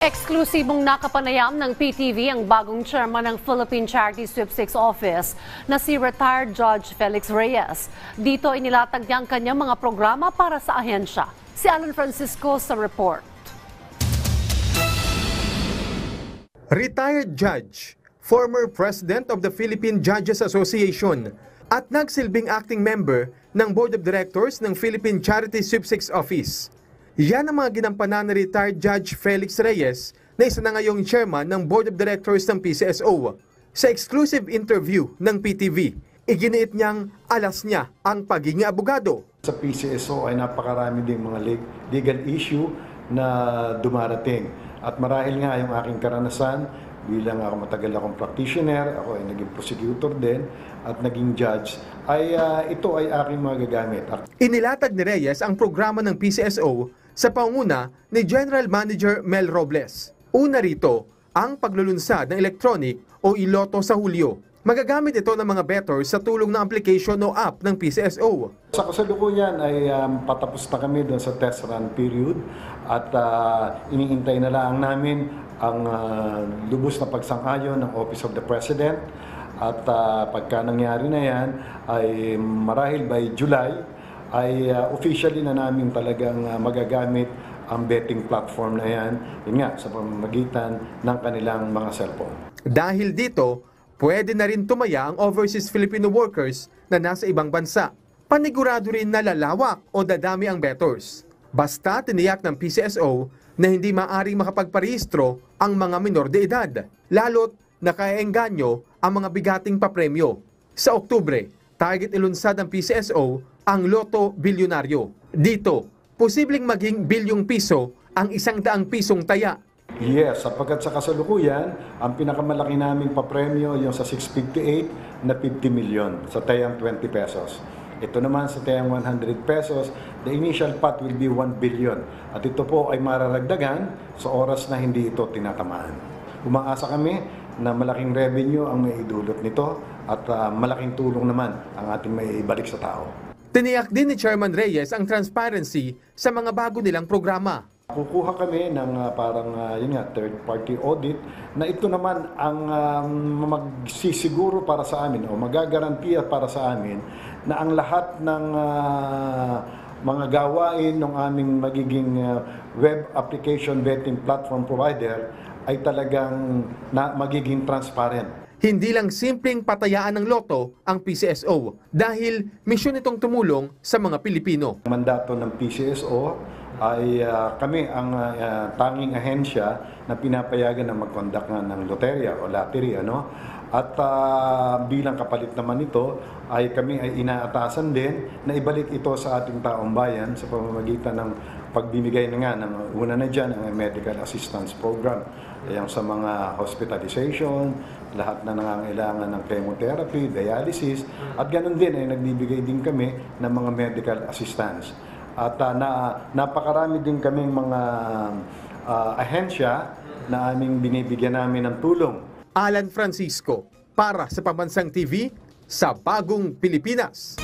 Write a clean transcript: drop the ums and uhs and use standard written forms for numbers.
Eksklusibong nakapanayam ng PTV ang bagong chairman ng Philippine Charity Sweepstakes Office na si retired Judge Felix Reyes. Dito inilatag niya ang kanyang mga programa para sa ahensya. Si Alan Francisco sa report. Retired judge, former president of the Philippine Judges Association at nagsilbing acting member ng Board of Directors ng Philippine Charity Sweepstakes Office. Yan ang mga ginampanan ni retired Judge Felix Reyes na isa na ngayong chairman ng Board of Directors ng PCSO. Sa exclusive interview ng PTV, iginiit niyang alas niya ang pagiging abogado. Sa PCSO ay napakarami ding mga legal issue na dumarating. At marahil nga yung aking karanasan, bilang ako matagal akong practitioner, ako ay naging prosecutor din at naging judge, ay ito ay aking magagamit. Inilatag ni Reyes ang programa ng PCSO sa pangunguna ni General Manager Mel Robles. Una rito, ang paglulunsad ng electronic o iloto sa Hulyo. Magagamit ito ng mga bettors sa tulong ng application o app ng PCSO. Sa kasalukuyan ay patapos na kami doon sa test run period at iniintay na lang namin ang lubos na pagsang-ayon ng Office of the President. At pagka nangyari na yan, ay marahil by July, ay officially na namin talagang magagamit ang betting platform na yan, yun nga, sa pamamagitan ng kanilang mga cellphone. Dahil dito, pwede na rin tumaya ang overseas Filipino workers na nasa ibang bansa. Panigurado rin na lalawak o dadami ang bettors. Basta tiniyak ng PCSO na hindi maaring makapagparehistro ang mga minor de edad, lalo't nakaengganyo ang mga bigating papremyo. Sa Oktubre, target ilunsad ng PCSO ang Lotto Bilyonaryo. Dito, posibleng maging bilyong piso ang 100 pisong taya. Yes, sapagkat sa kasalukuyan, ang pinakamalaki naming papremyo yung sa 658 na 50 million sa tayang 20 pesos. Ito naman sa tayang 100 pesos, the initial pot will be 1 billion. At ito po ay mararagdagan sa oras na hindi ito tinatamaan. Umaasa kami na malaking revenue ang maidulot nito at malaking tulong naman ang ating maibalik sa tao. Tiniyak din ni Chairman Reyes ang transparency sa mga bago nilang programa. Kukuha kami ng third-party audit na ito naman ang magsisiguro para sa amin o magagarantiya para sa amin na ang lahat ng mga gawain ng aming magiging web application betting platform provider ay talagang magiging transparent. Hindi lang simpleng patayaan ng loto ang PCSO dahil misyon itong tumulong sa mga Pilipino. Mandato ng PCSO ay kami ang tanging ahensya na pinapayagan na mag-conduct ng loterya o lottery. At bilang kapalit naman ito, ay kami ay inaatasan din na ibalik ito sa ating taong bayan sa pamamagitan ng pagbibigay na nga ng una na dyan ang medical assistance program. Yung sa mga hospitalization, lahat na nangangailangan ng chemotherapy, dialysis, at ganun din ay nagbibigay din kami ng mga medical assistance. At napakarami din kaming mga ahensya na aming binibigyan namin ng tulong. Alan Francisco, para sa Pambansang TV, sa Bagong Pilipinas.